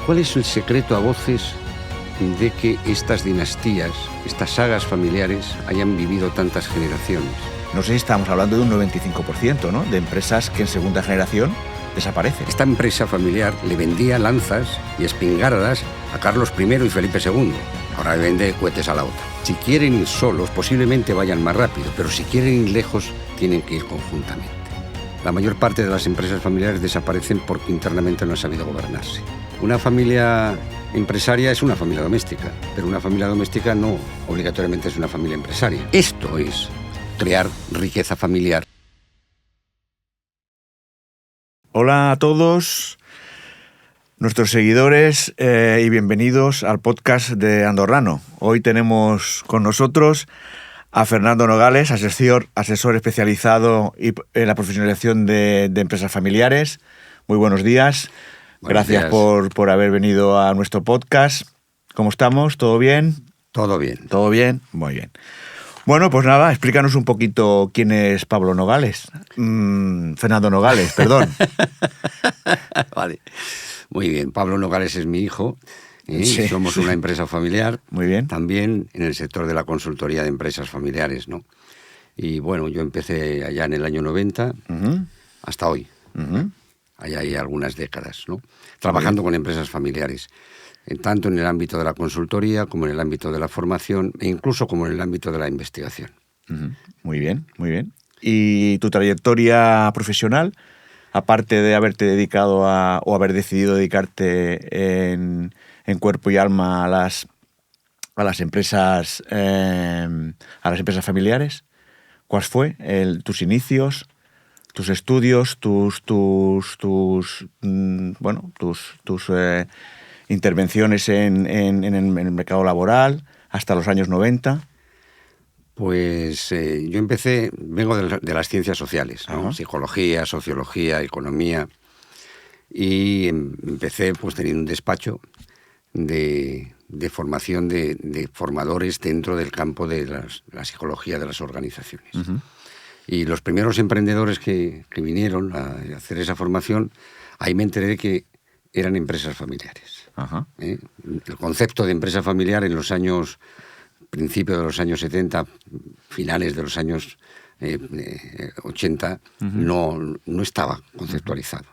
¿Cuál es el secreto a voces de que estas dinastías, estas sagas familiares, hayan vivido tantas generaciones? No sé si estamos hablando de un 95%, ¿no? De empresas que en segunda generación desaparecen. Esta empresa familiar le vendía lanzas y espingardas a Carlos I y Felipe II. Ahora le vende cohetes a la OTAN. Si quieren ir solos, posiblemente vayan más rápido, pero si quieren ir lejos, tienen que ir conjuntamente. La mayor parte de las empresas familiares desaparecen porque internamente no han sabido gobernarse. Una familia empresaria es una familia doméstica, pero una familia doméstica no obligatoriamente es una familia empresaria. Esto es crear riqueza familiar. Hola a todos nuestros seguidores y bienvenidos al podcast de Andorrano. Hoy tenemos con nosotros a Fernando Nogales, asesor especializado en la profesionalización de empresas familiares. Muy buenos días. Gracias por haber venido a nuestro podcast. ¿Cómo estamos? ¿Todo bien? Todo bien. ¿Todo bien? Muy bien. Bueno, pues nada, explícanos un poquito quién es Pablo Nogales. Fernando Nogales, perdón. Vale. Muy bien. Pablo Nogales es mi hijo. Sí. Somos una empresa familiar. Muy bien. También en el sector de la consultoría de empresas familiares, ¿no? Y bueno, yo empecé allá en el año 90 hasta hoy. Allá hay algunas décadas, ¿no? Trabajando con empresas familiares. Tanto en el ámbito de la consultoría como en el ámbito de la formación e incluso como en el ámbito de la investigación. Muy bien, muy bien. ¿Y tu trayectoria profesional, aparte de haberte dedicado o haber decidido dedicarte en cuerpo y alma a las empresas familiares, cuál fue tus inicios, tus estudios, tus intervenciones en el mercado laboral hasta los años 90? Pues yo vengo de las ciencias sociales, ¿no? Psicología, sociología, economía, y empecé pues teniendo un despacho de formación de formadores dentro del campo de la psicología de las organizaciones. Y los primeros emprendedores que vinieron a hacer esa formación, ahí me enteré que eran empresas familiares. El concepto de empresa familiar en los años, principios de los años 70, finales de los años 80, no estaba conceptualizado.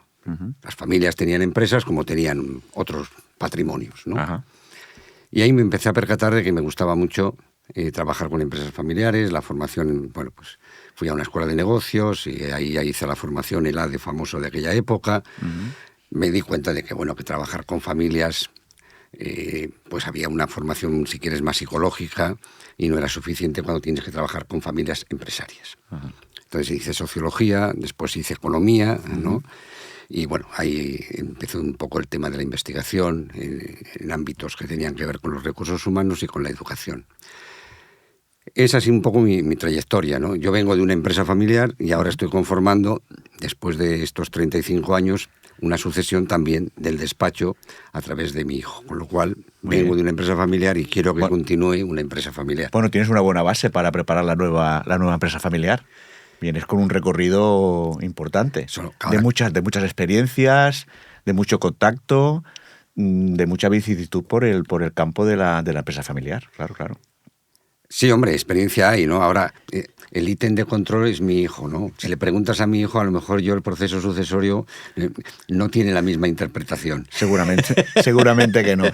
Las familias tenían empresas como tenían otros patrimonios, ¿no? Y ahí me empecé a percatar de que me gustaba mucho trabajar con empresas familiares. La formación, bueno, pues fui a una escuela de negocios y ahí hice la formación, el ADE famoso de aquella época. Me di cuenta de que, bueno, que trabajar con familias, pues había una formación, si quieres, más psicológica y no era suficiente cuando tienes que trabajar con familias empresarias. Entonces hice sociología, después hice economía, ¿no? Y bueno, ahí empezó un poco el tema de la investigación en ámbitos que tenían que ver con los recursos humanos y con la educación. Es así un poco mi trayectoria, ¿no? Yo vengo de una empresa familiar y ahora estoy conformando, después de estos 35 años, una sucesión también del despacho a través de mi hijo. Con lo cual, vengo de una empresa familiar y quiero que continúe una empresa familiar. Bueno, tienes una buena base para preparar la nueva empresa familiar. Vienes con un recorrido importante, de muchas experiencias, de mucho contacto, de mucha vicisitud por el campo de la empresa familiar, claro. Sí, hombre, experiencia hay, ¿no? Ahora, el ítem de control es mi hijo, ¿no? Si le preguntas a mi hijo, a lo mejor yo el proceso sucesorio no tiene la misma interpretación. Seguramente que no.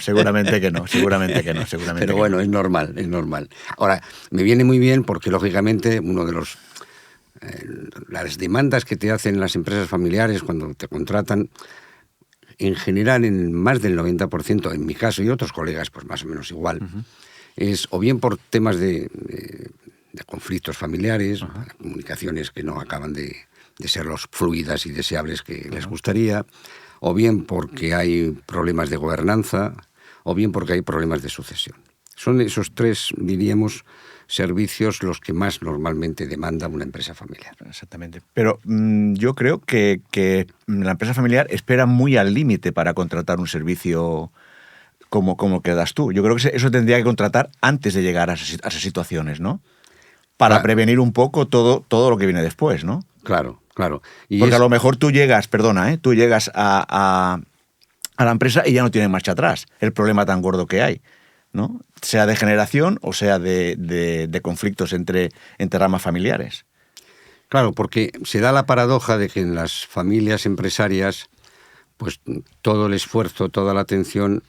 Pero bueno, es normal. Ahora, me viene muy bien porque, lógicamente, uno de las demandas que te hacen las empresas familiares cuando te contratan, en general, en más del 90%, en mi caso y otros colegas, pues más o menos igual, es o bien por temas de conflictos familiares, comunicaciones que no acaban de ser los fluidas y deseables que les gustaría, o bien porque hay problemas de gobernanza, o bien porque hay problemas de sucesión. Son esos tres, diríamos, servicios los que más normalmente demanda una empresa familiar. Exactamente. Pero yo creo que la empresa familiar espera muy al límite para contratar un servicio como que das tú. Yo creo que eso tendría que contratar antes de llegar a esas situaciones, ¿no? Para prevenir un poco todo lo que viene después, ¿no? Claro. Porque a lo mejor tú llegas a a la empresa y ya no tienen marcha atrás. El problema tan gordo que hay, ¿no? Sea de generación o sea de conflictos entre ramas familiares. Claro, porque se da la paradoja de que en las familias empresarias, pues todo el esfuerzo, toda la atención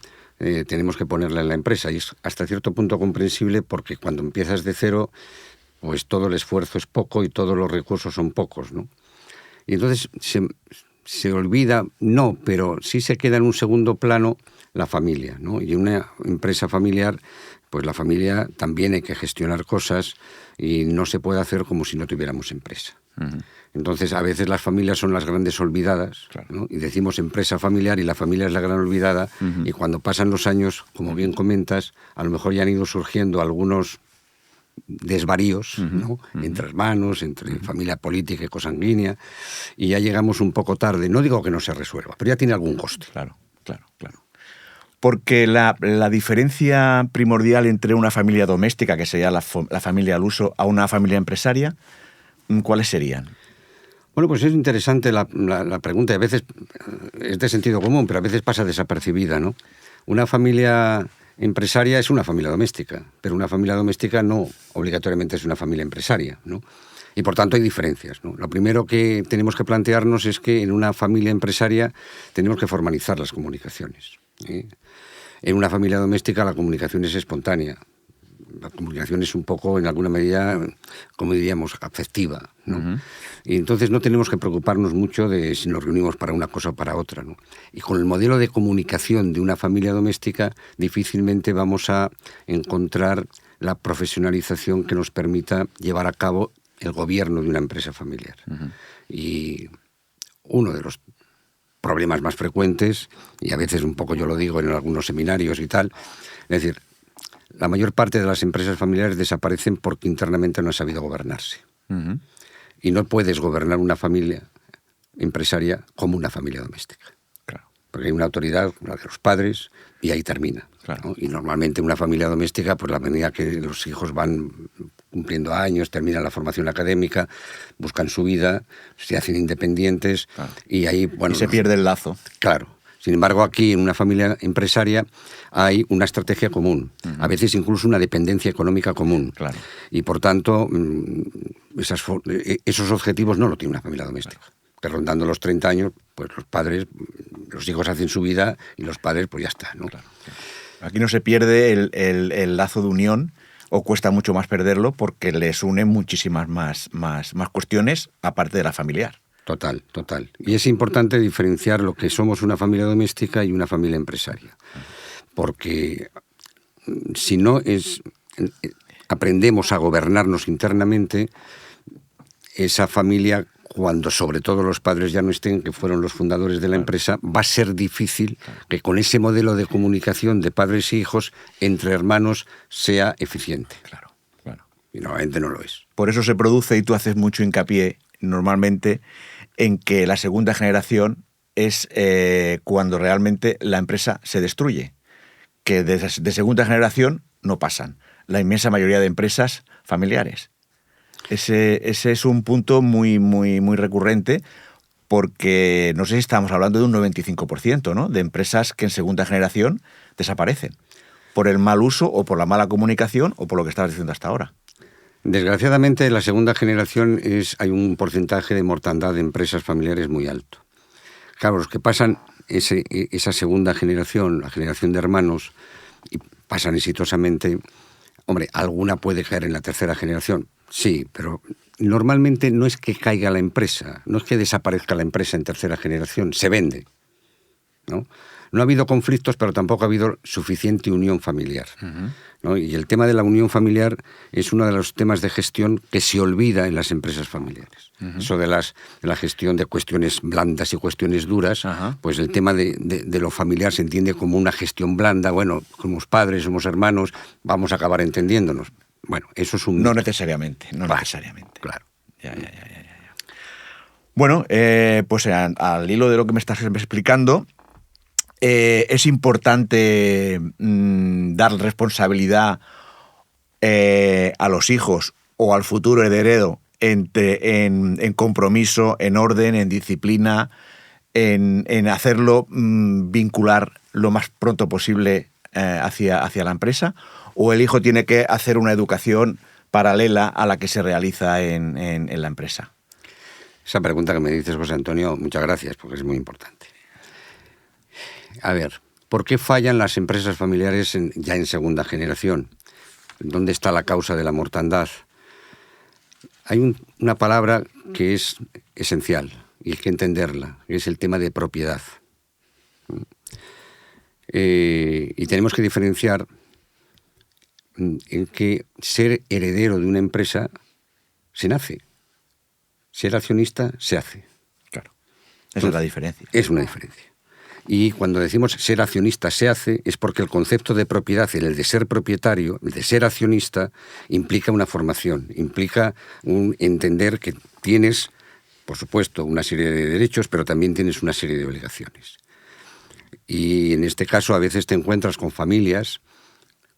tenemos que ponerla en la empresa, y es hasta cierto punto comprensible, porque cuando empiezas de cero, pues todo el esfuerzo es poco y todos los recursos son pocos, ¿no? Y entonces se olvida, no, pero sí se queda en un segundo plano la familia, ¿no? Y en una empresa familiar, pues la familia también hay que gestionar cosas y no se puede hacer como si no tuviéramos empresa. Uh-huh. Entonces, a veces las familias son las grandes olvidadas, claro, ¿no? Y decimos empresa familiar y la familia es la gran olvidada. Uh-huh. Y cuando pasan los años, como bien comentas, a lo mejor ya han ido surgiendo algunos desvaríos, uh-huh, ¿no? Uh-huh. Entre hermanos, entre uh-huh. familia política y cosanguínea, y ya llegamos un poco tarde. No digo que no se resuelva, pero ya tiene algún coste. Claro. Porque la diferencia primordial entre una familia doméstica, que sería la familia al uso, a una familia empresaria, ¿cuáles serían? Bueno, pues es interesante la pregunta. A veces es de sentido común, pero a veces pasa desapercibida, ¿no? Una familia empresaria es una familia doméstica, pero una familia doméstica no obligatoriamente es una familia empresaria, ¿no? Y por tanto hay diferencias, ¿no? Lo primero que tenemos que plantearnos es que en una familia empresaria tenemos que formalizar las comunicaciones, ¿sí? En una familia doméstica la comunicación es espontánea. La comunicación es un poco, en alguna medida, como diríamos, afectiva, ¿no? Uh-huh. Y entonces no tenemos que preocuparnos mucho de si nos reunimos para una cosa o para otra, ¿no? Y con el modelo de comunicación de una familia doméstica difícilmente vamos a encontrar la profesionalización que nos permita llevar a cabo el gobierno de una empresa familiar. Uh-huh. Y uno de los problemas más frecuentes, y a veces un poco yo lo digo en algunos seminarios y tal, es decir, la mayor parte de las empresas familiares desaparecen porque internamente no han sabido gobernarse. Uh-huh. Y no puedes gobernar una familia empresaria como una familia doméstica. Claro. Porque hay una autoridad, la de los padres, y ahí termina. Claro. ¿No? Y normalmente una familia doméstica, pues la medida que los hijos van cumpliendo años, terminan la formación académica, buscan su vida, se hacen independientes, claro, y ahí, bueno, y se pierde el lazo. Claro. Sin embargo, aquí en una familia empresaria hay una estrategia común, uh-huh, a veces incluso una dependencia económica común. Claro. Y por tanto, esos objetivos no lo tiene una familia doméstica. Claro. Que rondando los 30 años, pues los hijos hacen su vida y los padres, pues ya está, ¿no? Claro. Aquí no se pierde el lazo de unión, o cuesta mucho más perderlo, porque les unen muchísimas más cuestiones aparte de la familiar. Total. Y es importante diferenciar lo que somos una familia doméstica y una familia empresaria. Porque si no aprendemos a gobernarnos internamente, esa familia, cuando sobre todo los padres ya no estén, que fueron los fundadores de la empresa, va a ser difícil que con ese modelo de comunicación de padres e hijos entre hermanos sea eficiente. Claro. Y normalmente no lo es. Por eso se produce, y tú haces mucho hincapié normalmente, en que la segunda generación es cuando realmente la empresa se destruye, que de segunda generación no pasan la inmensa mayoría de empresas familiares. Ese es un punto muy recurrente, porque no sé si estamos hablando de un 95%, ¿no?, de empresas que en segunda generación desaparecen por el mal uso o por la mala comunicación o por lo que estabas diciendo hasta ahora. Desgraciadamente, en la segunda generación hay un porcentaje de mortandad de empresas familiares muy alto. Claro, los que pasan esa segunda generación, la generación de hermanos, y pasan exitosamente, hombre, alguna puede caer en la tercera generación, sí, pero normalmente no es que caiga la empresa, no es que desaparezca la empresa en tercera generación, se vende, ¿no? No ha habido conflictos, pero tampoco ha habido suficiente unión familiar, uh-huh, ¿no? Y el tema de la unión familiar es uno de los temas de gestión que se olvida en las empresas familiares. Uh-huh. Eso de la gestión de cuestiones blandas y cuestiones duras, uh-huh, pues el tema de lo familiar se entiende como una gestión blanda. Bueno, somos padres, somos hermanos, vamos a acabar entendiéndonos. Bueno, eso es un... No necesariamente. Claro. Ya. Bueno, pues al hilo de lo que me estás explicando, es importante dar responsabilidad a los hijos o al futuro heredero en compromiso, en orden, en disciplina, en hacerlo vincular lo más pronto posible hacia la empresa, o el hijo tiene que hacer una educación paralela a la que se realiza en la empresa? Esa pregunta que me dices, José Antonio, muchas gracias, porque es muy importante. A ver, ¿por qué fallan las empresas familiares ya en segunda generación? ¿Dónde está la causa de la mortandad? Hay una palabra que es esencial y hay que entenderla, que es el tema de propiedad. Y tenemos que diferenciar en que ser heredero de una empresa se nace. Ser accionista se hace. Claro. Esa es la diferencia. Es una diferencia. Y cuando decimos ser accionista se hace, es porque el concepto de propiedad, el de ser propietario, el de ser accionista, implica una formación, implica un entender que tienes, por supuesto, una serie de derechos, pero también tienes una serie de obligaciones. Y en este caso a veces te encuentras con familias,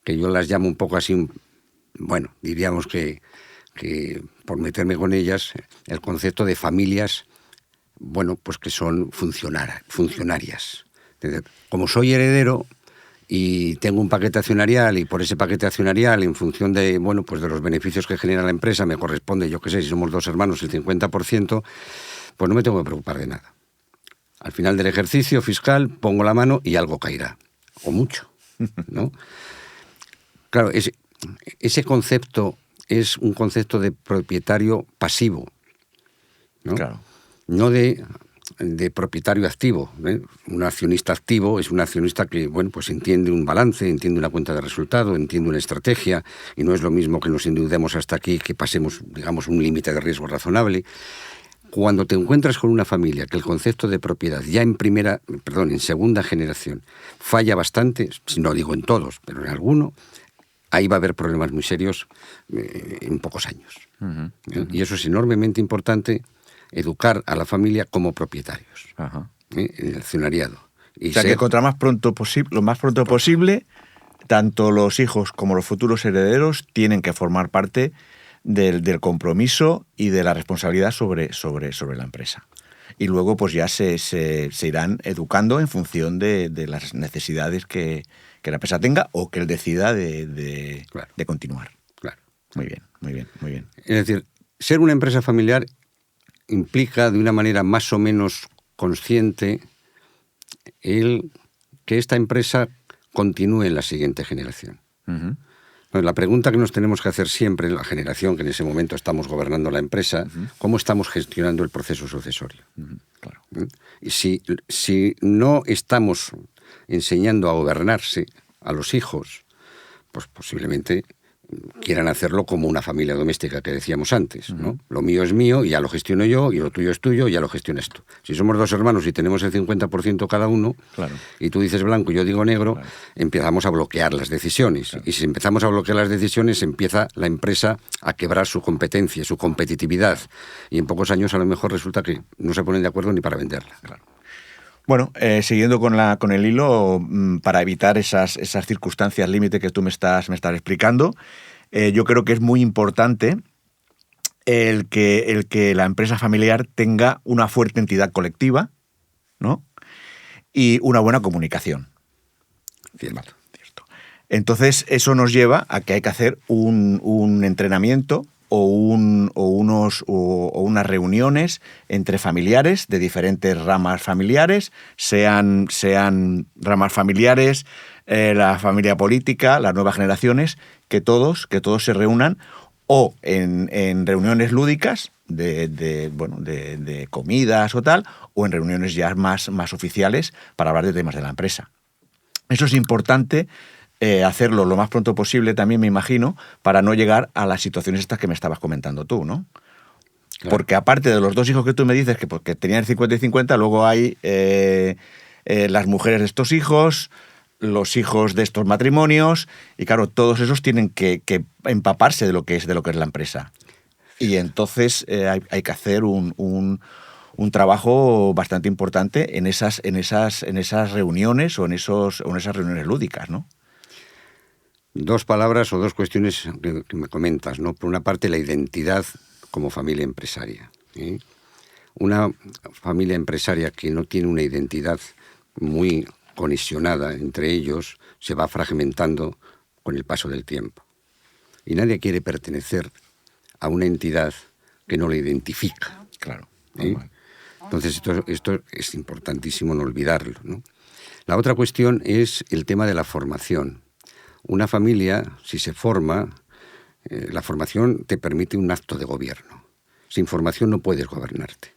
que yo las llamo un poco así, bueno, diríamos que por meterme con ellas, el concepto de familias, bueno, pues que son funcionarias. Como soy heredero y tengo un paquete accionarial y por ese paquete accionarial, en función de, bueno, pues de los beneficios que genera la empresa, me corresponde, yo qué sé, si somos 2 hermanos, el 50%, pues no me tengo que preocupar de nada. Al final del ejercicio fiscal pongo la mano y algo caerá, o mucho, ¿no? Claro, ese concepto es un concepto de propietario pasivo, ¿no? Claro. No de propietario activo, ¿eh? Un accionista activo es un accionista que, bueno, pues entiende un balance, entiende una cuenta de resultado, entiende una estrategia, y no es lo mismo que nos endeudemos hasta aquí, que pasemos, digamos, un límite de riesgo razonable. Cuando te encuentras con una familia que el concepto de propiedad ya en segunda generación falla bastante, no digo en todos, pero en alguno, ahí va a haber problemas muy serios en pocos años. Uh-huh. Y eso es enormemente importante, educar a la familia como propietarios, en el accionariado. O sea, que lo más pronto posible, tanto los hijos como los futuros herederos tienen que formar parte del compromiso y de la responsabilidad sobre la empresa. Y luego pues ya se irán educando en función de las necesidades que la empresa tenga o que él decida de continuar. Claro. Muy bien. Es decir, ser una empresa familiar implica de una manera más o menos consciente que esta empresa continúe en la siguiente generación. Uh-huh. Bueno, la pregunta que nos tenemos que hacer siempre, la generación que en ese momento estamos gobernando la empresa, uh-huh, ¿cómo estamos gestionando el proceso sucesorio? Uh-huh. Claro. Y si no estamos enseñando a gobernarse a los hijos, pues posiblemente quieran hacerlo como una familia doméstica que decíamos antes, ¿no? Uh-huh. Lo mío es mío y ya lo gestiono yo, y lo tuyo es tuyo y ya lo gestionas tú. Si somos 2 hermanos y tenemos el 50% cada uno, claro, y tú dices blanco y yo digo negro, claro, empezamos a bloquear las decisiones. Claro. Y si empezamos a bloquear las decisiones, empieza la empresa a quebrar su competencia, su competitividad. Y en pocos años a lo mejor resulta que no se ponen de acuerdo ni para venderla. Claro. Bueno, siguiendo con el hilo, para evitar esas circunstancias límite que tú me estás explicando, yo creo que es muy importante el que la empresa familiar tenga una fuerte entidad colectiva, ¿no? Y una buena comunicación. Cierto. Entonces, eso nos lleva a que hay que hacer un entrenamiento o unas reuniones entre familiares de diferentes ramas familiares, sean ramas familiares, la familia política, las nuevas generaciones, que todos se reúnan o en reuniones lúdicas de comidas o tal, o en reuniones ya más oficiales para hablar de temas de la empresa. Eso es importante. Hacerlo lo más pronto posible también, me imagino, para no llegar a las situaciones estas que me estabas comentando tú, ¿no? Claro. Porque aparte de los 2 hijos que tú me dices que tenían 50 y 50, luego hay las mujeres de estos hijos, los hijos de estos matrimonios, y claro, todos esos tienen que empaparse de lo que es la empresa. Y entonces hay que hacer un trabajo bastante importante en esas reuniones o en esas reuniones lúdicas, ¿no? 2 palabras o 2 cuestiones que me comentas, ¿no? Por una parte, la identidad como familia empresaria, ¿sí? una familia empresaria que no tiene una identidad muy cohesionada entre ellos se va fragmentando con el paso del tiempo. Y nadie quiere pertenecer a una entidad que no le identifica. Claro. ¿Sí? Entonces esto es importantísimo no olvidarlo, ¿no? La otra cuestión es el tema de la formación. Una familia, si se forma, la formación te permite un acto de gobierno. Sin formación no puedes gobernarte.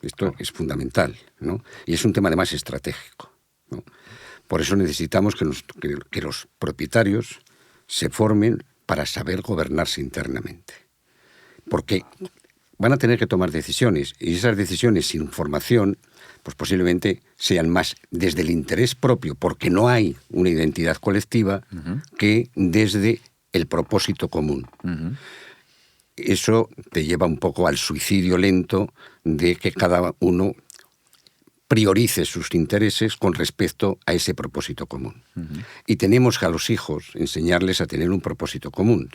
Esto es fundamental, ¿no? Y es un tema además estratégico, ¿no? Por eso necesitamos que los propietarios se formen para saber gobernarse internamente. Porque van a tener que tomar decisiones, y esas decisiones sin formación, pues posiblemente sean más desde el interés propio, porque no hay una identidad colectiva, que desde el propósito común. Eso te lleva un poco al suicidio lento de que cada uno priorice sus intereses con respecto a ese propósito común. Y tenemos que a los hijos enseñarles a tener un propósito común.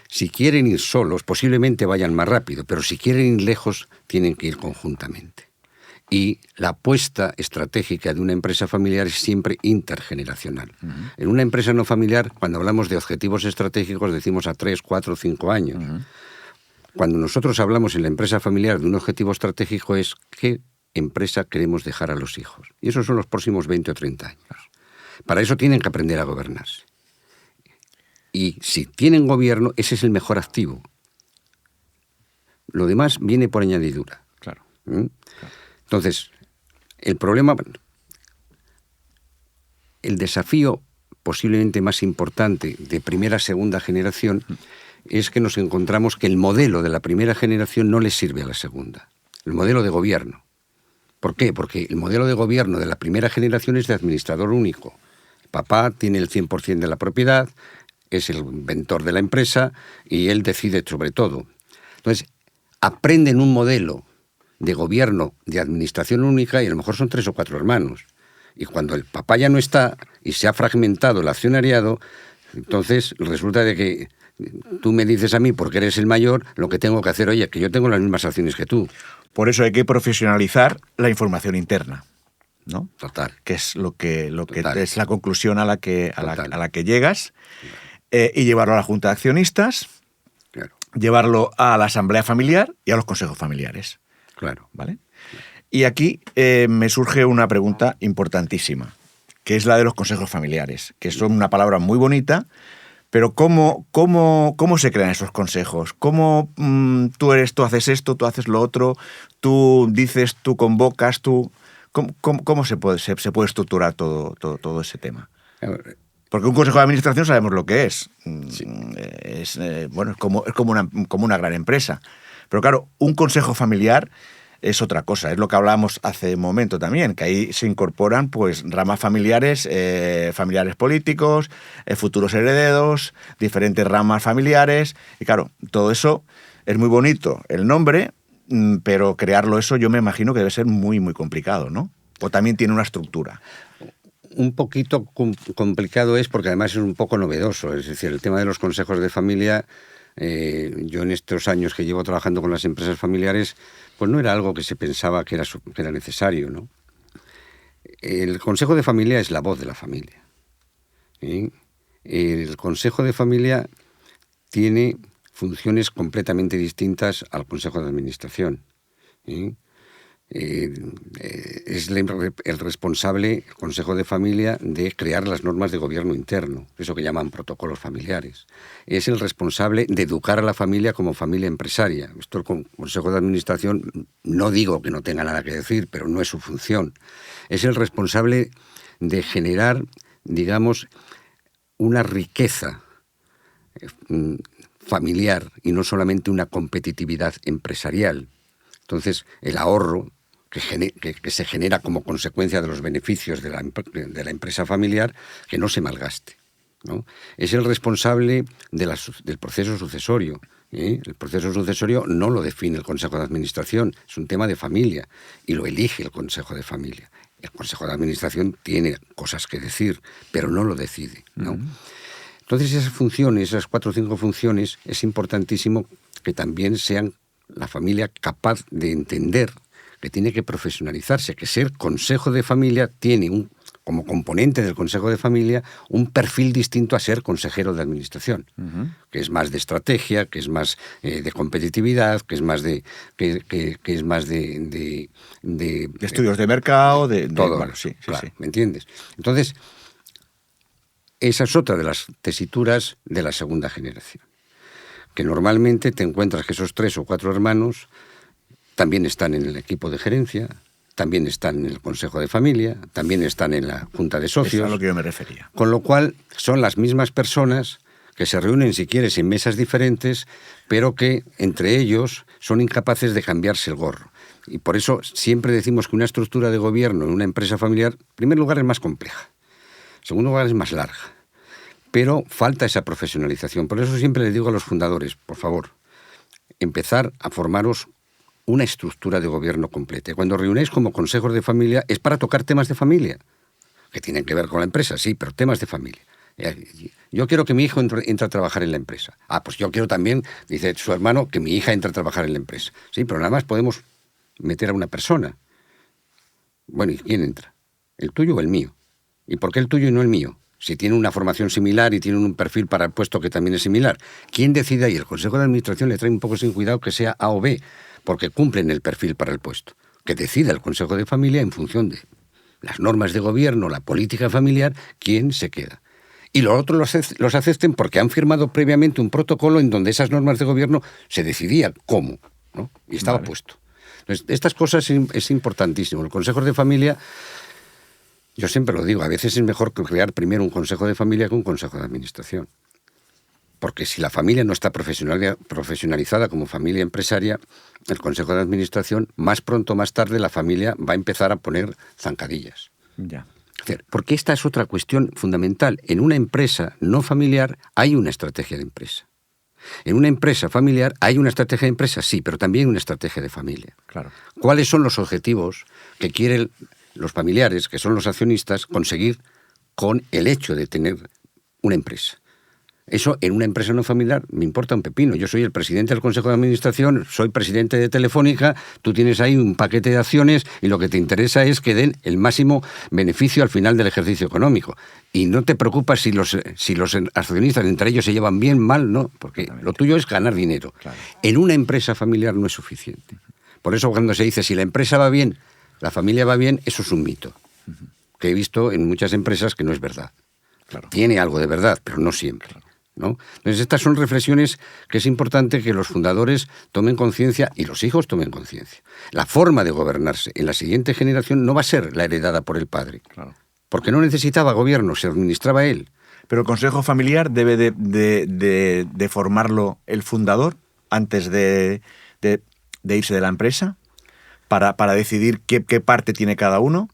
Si quieren ir solos, posiblemente vayan más rápido, pero si quieren ir lejos, tienen que ir conjuntamente. Y la apuesta estratégica de una empresa familiar es siempre intergeneracional. En una empresa no familiar, cuando hablamos de objetivos estratégicos, decimos a 3, 4, 5 años. Cuando nosotros hablamos en la empresa familiar de un objetivo estratégico es qué empresa queremos dejar a los hijos. Y esos son los próximos 20 o 30 años. Para eso tienen que aprender a gobernarse. Y si tienen gobierno, ese es el mejor activo. Lo demás viene por añadidura. Claro. Entonces, el problema, el desafío posiblemente más importante de primera a segunda generación es que nos encontramos que el modelo de la primera generación no le sirve a la segunda. El modelo de gobierno. ¿Por qué? Porque el modelo de gobierno de la primera generación es de administrador único. El papá tiene el 100% de la propiedad, es el inventor de la empresa y él decide sobre todo. Entonces, aprenden un modelo de gobierno de administración única y a lo mejor son 3 o 4 hermanos. Y cuando el papá ya no está y se ha fragmentado el accionariado, entonces resulta de que tú me dices a mí, porque eres el mayor, lo que tengo que hacer, oye, que yo tengo las mismas acciones que tú. Por eso hay que profesionalizar la información interna, ¿no? Total. Que es lo que Total. es la conclusión a la que llegas, y llevarlo a la Junta de Accionistas, Claro. llevarlo a la Asamblea Familiar y a los consejos familiares. Claro. ¿Vale? Y aquí me surge una pregunta importantísima, que es la de los consejos familiares, que son una palabra muy bonita, pero ¿cómo se crean esos consejos? ¿Cómo tú haces esto, tú haces lo otro, tú dices, tú convocas, tú... ¿Cómo se puede estructurar todo ese tema? Porque un consejo de administración sabemos lo que es. Sí. Es como una gran empresa. Pero claro, un consejo familiar es otra cosa. Es lo que hablábamos hace un momento también, que ahí se incorporan pues ramas familiares, familiares políticos, futuros herederos, diferentes ramas familiares. Y claro, todo eso es muy bonito, el nombre, pero crearlo eso yo me imagino que debe ser muy, muy complicado, ¿no? O también tiene una estructura. Un poquito complicado es porque además es un poco novedoso. Es decir, el tema de los consejos de familia, yo en estos años que llevo trabajando con las empresas familiares, pues no era algo que se pensaba que era necesario, ¿no? El consejo de familia es la voz de la familia, ¿sí? El consejo de familia tiene funciones completamente distintas al consejo de administración, ¿sí? Es el responsable, el consejo de familia, de crear las normas de gobierno interno, eso que llaman protocolos familiares. Es el responsable de educar a la familia como familia empresaria. Esto el consejo de administración, no digo que no tenga nada que decir, pero no es su función. Es el responsable de generar, digamos, una riqueza familiar y no solamente una competitividad empresarial. Entonces, el ahorro que se genera como consecuencia de los beneficios de la empresa familiar, que no se malgaste, ¿no? Es el responsable del proceso sucesorio. El proceso sucesorio no lo define el Consejo de Administración, es un tema de familia y lo elige el Consejo de Familia. El Consejo de Administración tiene cosas que decir, pero no lo decide, ¿no? Entonces esas funciones, esas 4 o 5 funciones, es importantísimo que también sean la familia capaz de entender que tiene que profesionalizarse, que ser consejo de familia tiene como componente del consejo de familia un perfil distinto a ser consejero de administración, que es más de estrategia, que es más de competitividad, que es más de estudios de mercado, todo. Bueno, sí, claro, sí. ¿me entiendes? Entonces, esa es otra de las tesituras de la segunda generación, que normalmente te encuentras que esos 3 o 4 hermanos también están en el equipo de gerencia, también están en el consejo de familia, también están en la junta de socios. Eso es a lo que yo me refería. Con lo cual, son las mismas personas que se reúnen, si quieres, en mesas diferentes, pero que entre ellos son incapaces de cambiarse el gorro. Y por eso siempre decimos que una estructura de gobierno en una empresa familiar, en primer lugar, es más compleja. En segundo lugar, es más larga. Pero falta esa profesionalización. Por eso siempre les digo a los fundadores, por favor, empezar a formaros una estructura de gobierno completa. Cuando reunéis como consejos de familia es para tocar temas de familia, que tienen que ver con la empresa, sí, pero temas de familia. Yo quiero que mi hijo entre a trabajar en la empresa. Pues yo quiero también, dice su hermano, que mi hija entre a trabajar en la empresa. Sí, pero nada más podemos meter a una persona. Bueno, ¿y quién entra? ¿El tuyo o el mío? ¿Y por qué el tuyo y no el mío? Si tienen una formación similar y tienen un perfil para el puesto que también es similar. ¿Quién decide ahí? El Consejo de Administración le trae un poco sin cuidado que sea A o B, porque cumplen el perfil para el puesto. Que decida el Consejo de Familia en función de las normas de gobierno, la política familiar, quién se queda. Y los otros los acepten porque han firmado previamente un protocolo en donde esas normas de gobierno se decidía cómo, ¿no? Y estaba puesto. Entonces, estas cosas es importantísimo. Los consejos de familia, yo siempre lo digo, a veces es mejor crear primero un consejo de familia que un consejo de administración. Porque si la familia no está profesionalizada como familia empresaria, el consejo de administración, más pronto o más tarde, la familia va a empezar a poner zancadillas. Ya. Porque esta es otra cuestión fundamental. En una empresa no familiar hay una estrategia de empresa. En una empresa familiar hay una estrategia de empresa, sí, pero también una estrategia de familia. Claro. ¿Cuáles son los objetivos que quieren los familiares, que son los accionistas, conseguir con el hecho de tener una empresa? Eso en una empresa no familiar me importa un pepino. Yo soy el presidente del Consejo de Administración, soy presidente de Telefónica, tú tienes ahí un paquete de acciones y lo que te interesa es que den el máximo beneficio al final del ejercicio económico. Y no te preocupas si los accionistas entre ellos se llevan bien, mal, no, porque lo tuyo es ganar dinero. Claro. En una empresa familiar no es suficiente. Por eso cuando se dice si la empresa va bien, la familia va bien, eso es un mito. Que he visto en muchas empresas que no es verdad. Claro. Tiene algo de verdad, pero no siempre. Claro. ¿No? Entonces estas son reflexiones que es importante que los fundadores tomen conciencia y los hijos tomen conciencia. La forma de gobernarse en la siguiente generación no va a ser la heredada por el padre, claro, porque no necesitaba gobierno, se administraba él. Pero el consejo familiar debe de formarlo el fundador antes de irse de la empresa para decidir qué parte tiene cada uno.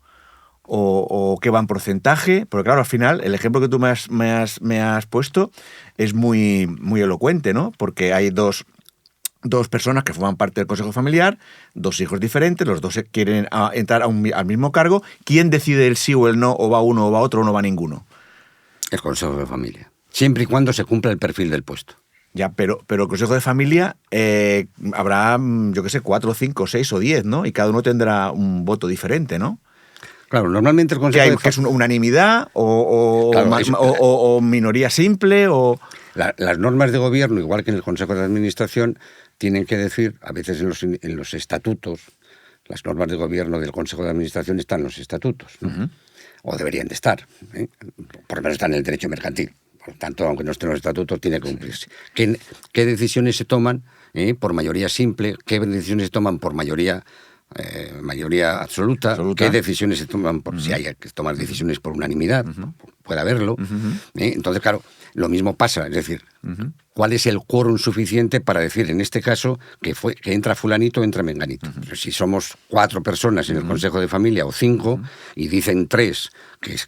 O qué va en porcentaje, porque claro, al final el ejemplo que tú me has puesto es muy, muy elocuente, ¿no? Porque hay dos personas que forman parte del consejo familiar, 2 hijos diferentes, los 2 quieren entrar al mismo cargo. ¿Quién decide el sí o el no, o va uno o va otro o no va ninguno? El consejo de familia, siempre y cuando se cumpla el perfil del puesto. Ya, pero el consejo de familia habrá, yo qué sé, 4, 5, 6 o 10, ¿no? Y cada uno tendrá un voto diferente, ¿no? Claro, normalmente el consejo ¿Que es unanimidad o minoría simple? Las normas de gobierno, igual que en el Consejo de Administración, tienen que decir, a veces en los estatutos, las normas de gobierno del Consejo de Administración están en los estatutos, ¿no? O deberían de estar, ¿eh? Por lo menos están en el derecho mercantil. Por lo tanto, aunque no estén en los estatutos, tiene que cumplirse. ¿Qué decisiones se toman por mayoría simple? ¿Qué decisiones se toman por mayoría absoluta? ¿Qué decisiones se toman por si hay que tomar decisiones por unanimidad? Puede haberlo. Entonces, claro, lo mismo pasa, es decir, ¿cuál es el quórum suficiente para decir, en este caso, que entra fulanito o entra menganito? Pero si somos 4 personas en el Consejo de Familia o 5 y dicen 3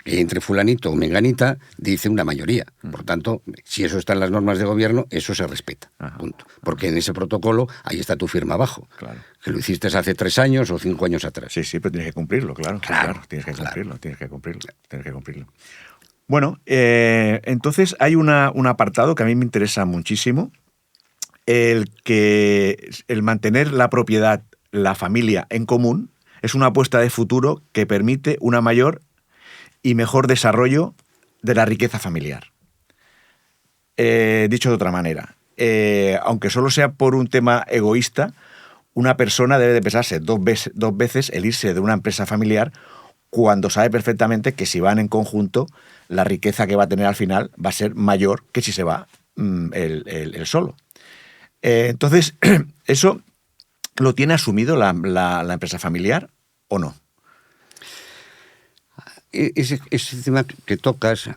que entre fulanito o menganita, dice una mayoría. Por tanto, si eso está en las normas de gobierno, eso se respeta. Punto. Porque en ese protocolo ahí está tu firma abajo. Claro. Que lo hiciste hace 3 años o 5 años atrás. Sí, pero tienes que cumplirlo, claro. Tienes que cumplirlo. Bueno, entonces hay un apartado que a mí me interesa muchísimo, el mantener la propiedad, la familia en común, es una apuesta de futuro que permite una mayor y mejor desarrollo de la riqueza familiar. Dicho de otra manera, aunque solo sea por un tema egoísta, una persona debe de pensarse dos veces el irse de una empresa familiar cuando sabe perfectamente que si van en conjunto, la riqueza que va a tener al final va a ser mayor que si se va él solo. Entonces, ¿eso lo tiene asumido la empresa familiar o no? Ese tema que tocas,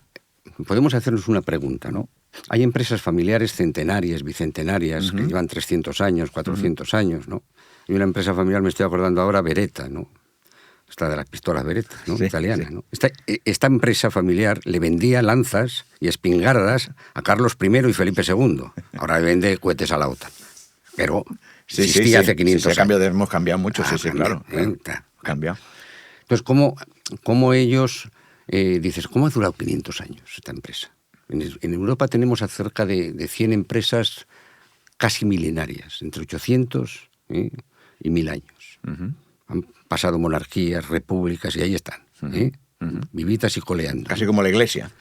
podemos hacernos una pregunta, ¿no? Hay empresas familiares centenarias, bicentenarias, que llevan 300 años, 400 años, ¿no? Y una empresa familiar, me estoy acordando ahora, Beretta, ¿no? Esta de las pistolas Beretta, ¿no? Sí, italiana, sí. ¿no? Esta empresa familiar le vendía lanzas y espingardas a Carlos I y Felipe II. Ahora le vende cohetes a la OTAN. Pero existía hace 500 años. Hemos cambiado mucho, claro. Cambiado. Entonces, ¿cómo ellos... dices, ¿cómo ha durado 500 años esta empresa? En Europa tenemos cerca de 100 empresas casi milenarias, entre 800 y 1000 años. Han pasado monarquías, repúblicas, y ahí están, vivitas y coleando. Casi como la Iglesia.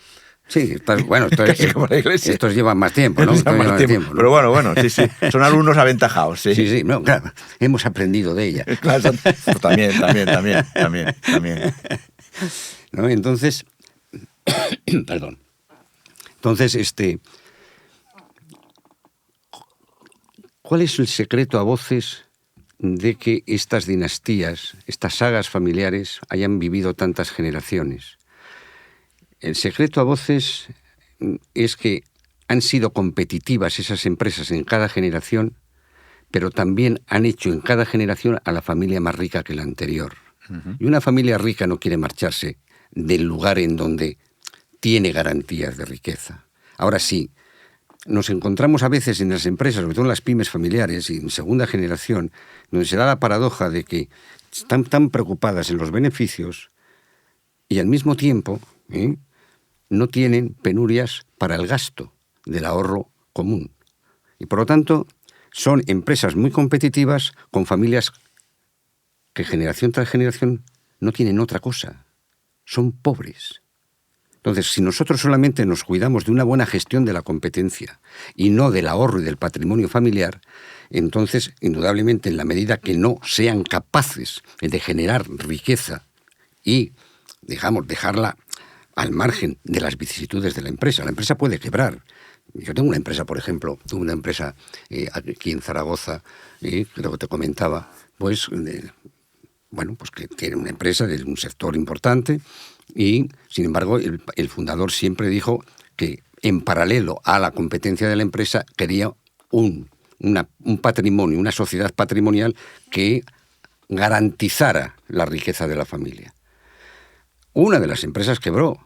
Sí, estos llevan más tiempo, ¿no? Pero bueno, sí. Son alumnos aventajados, sí. Sí, no, claro, hemos aprendido de ella. Claro, también. ¿No? Entonces, perdón. Entonces, ¿cuál es el secreto a voces de que estas dinastías, estas sagas familiares, hayan vivido tantas generaciones? El secreto a voces es que han sido competitivas esas empresas en cada generación, pero también han hecho en cada generación a la familia más rica que la anterior. Y una familia rica no quiere marcharse del lugar en donde tiene garantías de riqueza. Ahora sí, nos encontramos a veces en las empresas, sobre todo en las pymes familiares y en segunda generación, donde se da la paradoja de que están tan preocupadas en los beneficios y al mismo tiempo no tienen penurias para el gasto del ahorro común. Y por lo tanto, son empresas muy competitivas con familias que generación tras generación no tienen otra cosa. Son pobres. Entonces, si nosotros solamente nos cuidamos de una buena gestión de la competencia y no del ahorro y del patrimonio familiar, entonces, indudablemente, en la medida que no sean capaces de generar riqueza y, dejarla al margen de las vicisitudes de la empresa puede quebrar. Yo tengo una empresa, por ejemplo, tuve una empresa aquí en Zaragoza, creo que te comentaba, pues que tiene una empresa de un sector importante y, sin embargo, el fundador siempre dijo que en paralelo a la competencia de la empresa quería un patrimonio, una sociedad patrimonial que garantizara la riqueza de la familia. Una de las empresas quebró.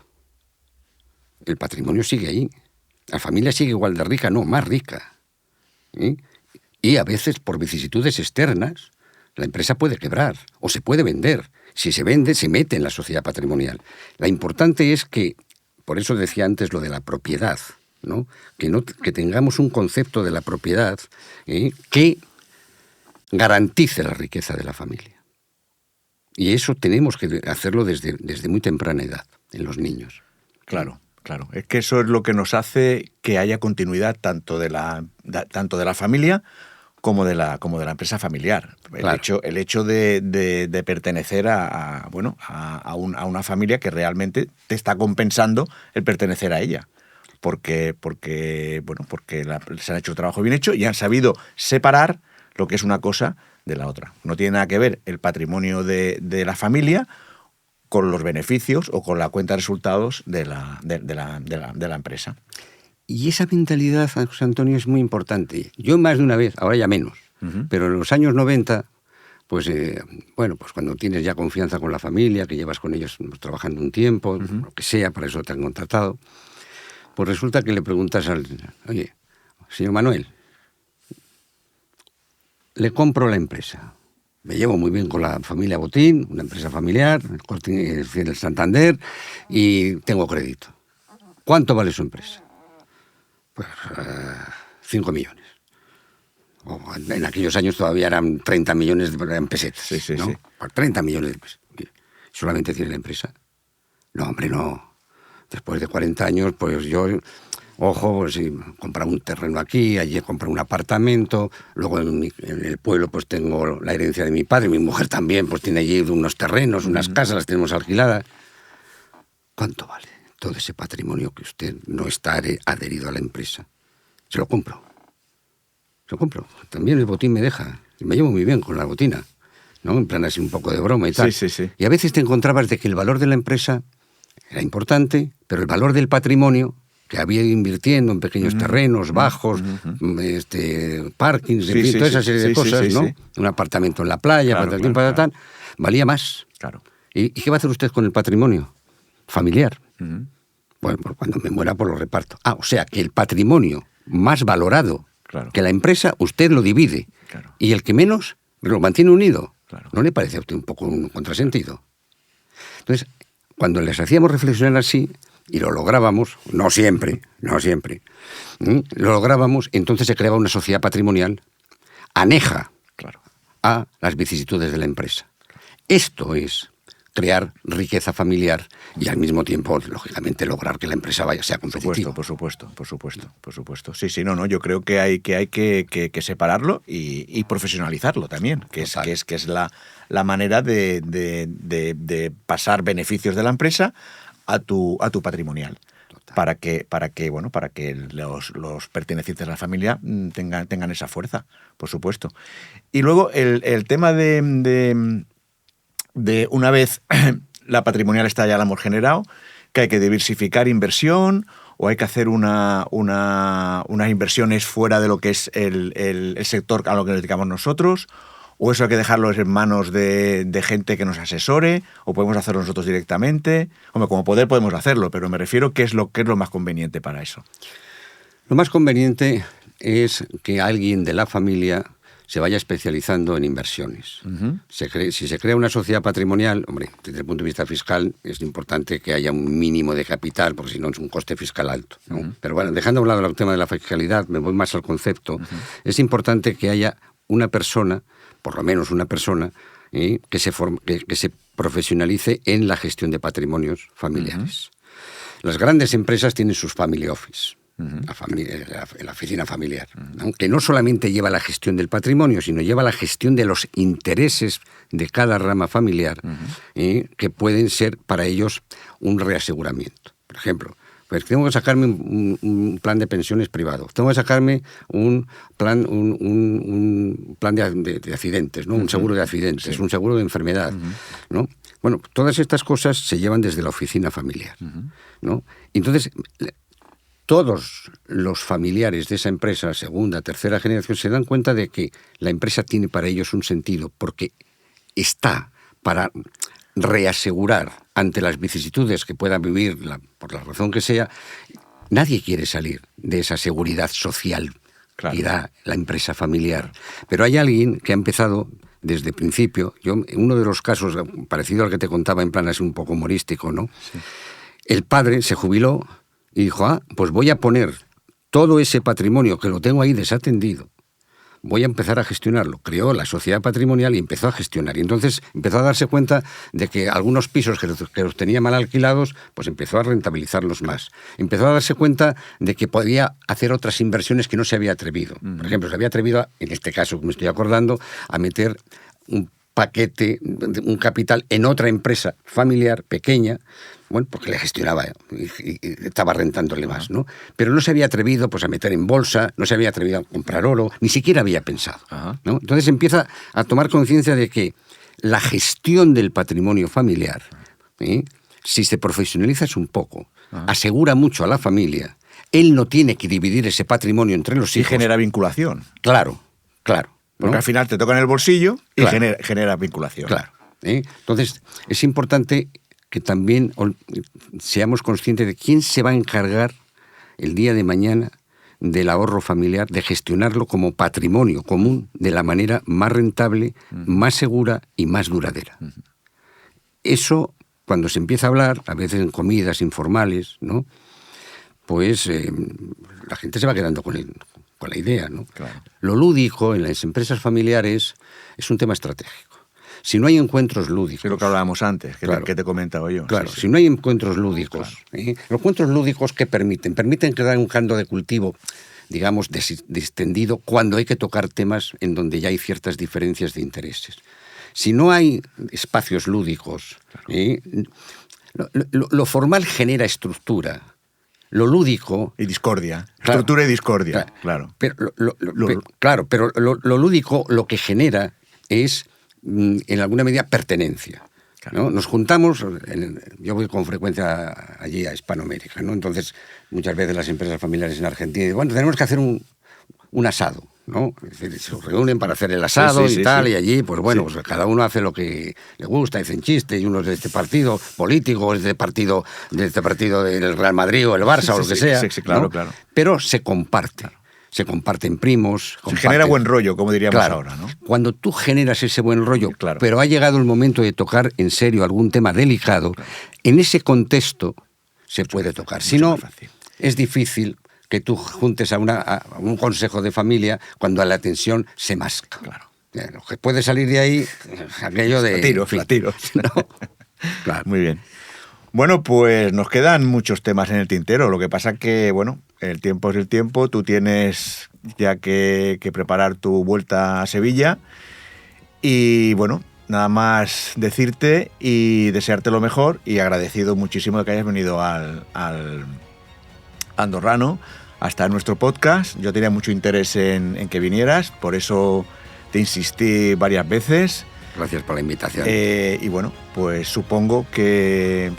El patrimonio sigue ahí. La familia sigue igual de rica, no, más rica. Y a veces, por vicisitudes externas, la empresa puede quebrar o se puede vender. Si se vende, se mete en la sociedad patrimonial. Lo importante es que, por eso decía antes lo de la propiedad, ¿no? Que tengamos un concepto de la propiedad que garantice la riqueza de la familia. Y eso tenemos que hacerlo desde muy temprana edad, en los niños. Claro. Es que eso es lo que nos hace que haya continuidad tanto de la familia como de la empresa familiar. Claro. El hecho de pertenecer a una familia que realmente te está compensando el pertenecer a ella. Porque se han hecho un trabajo bien hecho y han sabido separar lo que es una cosa de la otra. No tiene nada que ver el patrimonio de la familia con los beneficios o con la cuenta de resultados de la empresa. Y esa mentalidad, José Antonio, es muy importante. Yo más de una vez, ahora ya menos, pero en los años 90, pues cuando tienes ya confianza con la familia, que llevas con ellos trabajando un tiempo, lo que sea, para eso te han contratado, pues resulta que le preguntas oye, señor Manuel, le compro la empresa. Me llevo muy bien con la familia Botín, una empresa familiar, el Santander, y tengo crédito. ¿Cuánto vale su empresa? Pues 5 millones. En aquellos años todavía eran 30 millones de pesetas. Sí, ¿no? sí. 30 millones de pesetas. ¿Solamente tiene la empresa? No, hombre, no. Después de 40 años, pues yo... Ojo, pues sí, comprar un terreno aquí, allí he comprado un apartamento, luego en el pueblo pues tengo la herencia de mi padre, mi mujer también pues tiene allí unos terrenos, unas casas, las tenemos alquiladas. ¿Cuánto vale todo ese patrimonio que usted no está adherido a la empresa? Se lo compro. También el botín me deja, me llevo muy bien con la botina, ¿no? En plan así un poco de broma y tal. Sí. Y a veces te encontrabas de que el valor de la empresa era importante, pero el valor del patrimonio que había ido invirtiendo en pequeños terrenos, bajos, parkings, toda esa serie de cosas, ¿no? Sí. Un apartamento en la playa, claro. Valía más. Claro. ¿Y qué va a hacer usted con el patrimonio familiar? Bueno, pues cuando me muera, pues lo reparto. O sea, que el patrimonio más valorado que la empresa, usted lo divide. Claro. Y el que menos, lo mantiene unido. Claro. ¿No le parece a usted un poco un contrasentido? Entonces, cuando les hacíamos reflexionar así, y lo lográbamos, no siempre, lo lográbamos, entonces se creaba una sociedad patrimonial aneja a las vicisitudes de la empresa. Esto es crear riqueza familiar y al mismo tiempo, lógicamente, lograr que la empresa sea competitiva. Por supuesto. Sí, no, yo creo que hay que separarlo y profesionalizarlo también, que es la manera de pasar beneficios de la empresa a tu patrimonial. Para que los pertenecientes a la familia tengan esa fuerza, por supuesto. Y luego el tema de una vez la patrimonial está ya la hemos generado, que hay que diversificar inversión o hay que hacer unas inversiones fuera de lo que es el sector a lo que nos dedicamos nosotros, o eso hay que dejarlo en manos de gente que nos asesore, o podemos hacerlo nosotros directamente. Hombre, como poder podemos hacerlo, pero me refiero qué es lo más conveniente para eso. Lo más conveniente es que alguien de la familia se vaya especializando en inversiones. Si se crea una sociedad patrimonial, hombre, desde el punto de vista fiscal es importante que haya un mínimo de capital, porque si no es un coste fiscal alto, ¿no? Pero bueno, dejando a un lado el tema de la fiscalidad, me voy más al concepto. Es importante que haya una persona, por lo menos una persona, que se profesionalice en la gestión de patrimonios familiares. Las grandes empresas tienen sus family office. La oficina familiar, ¿no? Que no solamente lleva la gestión del patrimonio, sino lleva la gestión de los intereses de cada rama familiar, que pueden ser para ellos un reaseguramiento. Por ejemplo, pues tengo que sacarme un plan de pensiones privado, tengo que sacarme un plan de accidentes, ¿no? Un seguro de accidentes, un seguro de enfermedad, ¿no? Bueno, todas estas cosas se llevan desde la oficina familiar, ¿no? Entonces, todos los familiares de esa empresa, segunda, tercera generación, se dan cuenta de que la empresa tiene para ellos un sentido, porque está para reasegurar ante las vicisitudes que puedan vivir, por la razón que sea. Nadie quiere salir de esa seguridad social que da la empresa familiar. Pero hay alguien que ha empezado desde el principio. Yo, en uno de los casos, parecido al que te contaba, en plan así un poco humorístico, ¿no? Sí. El padre se jubiló y dijo, pues voy a poner todo ese patrimonio que lo tengo ahí desatendido, voy a empezar a gestionarlo. Creó la sociedad patrimonial y empezó a gestionar. Y entonces empezó a darse cuenta de que algunos pisos que los tenía mal alquilados, pues empezó a rentabilizarlos más. Empezó a darse cuenta de que podía hacer otras inversiones que no se había atrevido. Por ejemplo, se había atrevido, en este caso que me estoy acordando, a meter un paquete, un capital en otra empresa familiar pequeña, bueno, porque le gestionaba y estaba rentándole más, ¿no? Pero no se había atrevido pues a meter en bolsa, no se había atrevido a comprar oro, ni siquiera había pensado, ¿no? Entonces empieza a tomar conciencia de que la gestión del patrimonio familiar, si se profesionaliza un poco, asegura mucho a la familia. Él no tiene que dividir ese patrimonio entre los hijos. Y genera vinculación. Claro. Porque ¿no? Al final te toca en el bolsillo y genera vinculación. Claro. Entonces, es importante que también seamos conscientes de quién se va a encargar el día de mañana del ahorro familiar, de gestionarlo como patrimonio común de la manera más rentable, más segura y más duradera. Eso, cuando se empieza a hablar, a veces en comidas informales, ¿no? Pues la gente se va quedando con poco la idea, ¿no? Claro. Lo lúdico en las empresas familiares es un tema estratégico. Si no hay encuentros lúdicos... Es lo que hablábamos antes, claro, que te comentaba yo. Claro, sí. Si no hay encuentros lúdicos... Claro. Los encuentros lúdicos, ¿qué permiten? Permiten crear un caldo de cultivo, digamos, distendido, cuando hay que tocar temas en donde ya hay ciertas diferencias de intereses. Si no hay espacios lúdicos, claro, lo formal genera estructura. Lo lúdico... Y discordia. Claro, estructura y discordia, claro. Pero lo lúdico lo que genera es, en alguna medida, pertenencia. Claro. ¿No? Nos juntamos, yo voy con frecuencia allí a Hispanoamérica, ¿no? Entonces, muchas veces las empresas familiares en Argentina dicen, bueno, tenemos que hacer un asado, ¿no? Es decir, se reúnen para hacer el asado y tal, y allí, pues bueno, pues cada uno hace lo que le gusta, dicen chistes, y unos de este partido político, de este partido del Real Madrid o el Barça o lo que sea, claro, ¿no? Claro. Pero se comparte. Se comparten primos. Se genera buen rollo, como diríamos ahora, ¿no? Cuando tú generas ese buen rollo, claro, pero ha llegado el momento de tocar en serio algún tema delicado, claro, en ese contexto se puede tocar. Si no, es difícil que tú juntes a un consejo de familia cuando la tensión se masca. Claro. Lo que puede salir de ahí, aquello de... Tiros. ¿No? Claro. Muy bien. Bueno, pues nos quedan muchos temas en el tintero. Lo que pasa que, bueno, el tiempo es el tiempo. Tú tienes ya que preparar tu vuelta a Sevilla. Y, bueno, nada más decirte y desearte lo mejor. Y agradecido muchísimo de que hayas venido al Andorrano hasta nuestro podcast. Yo tenía mucho interés en que vinieras, por eso te insistí varias veces. Gracias por la invitación. Y bueno, pues supongo que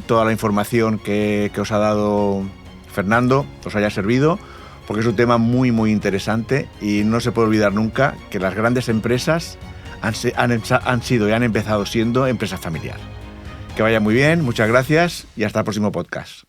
toda la información que os ha dado Fernando os haya servido, porque es un tema muy, muy interesante y no se puede olvidar nunca que las grandes empresas han sido y han empezado siendo empresas familiares. Que vaya muy bien, muchas gracias y hasta el próximo podcast.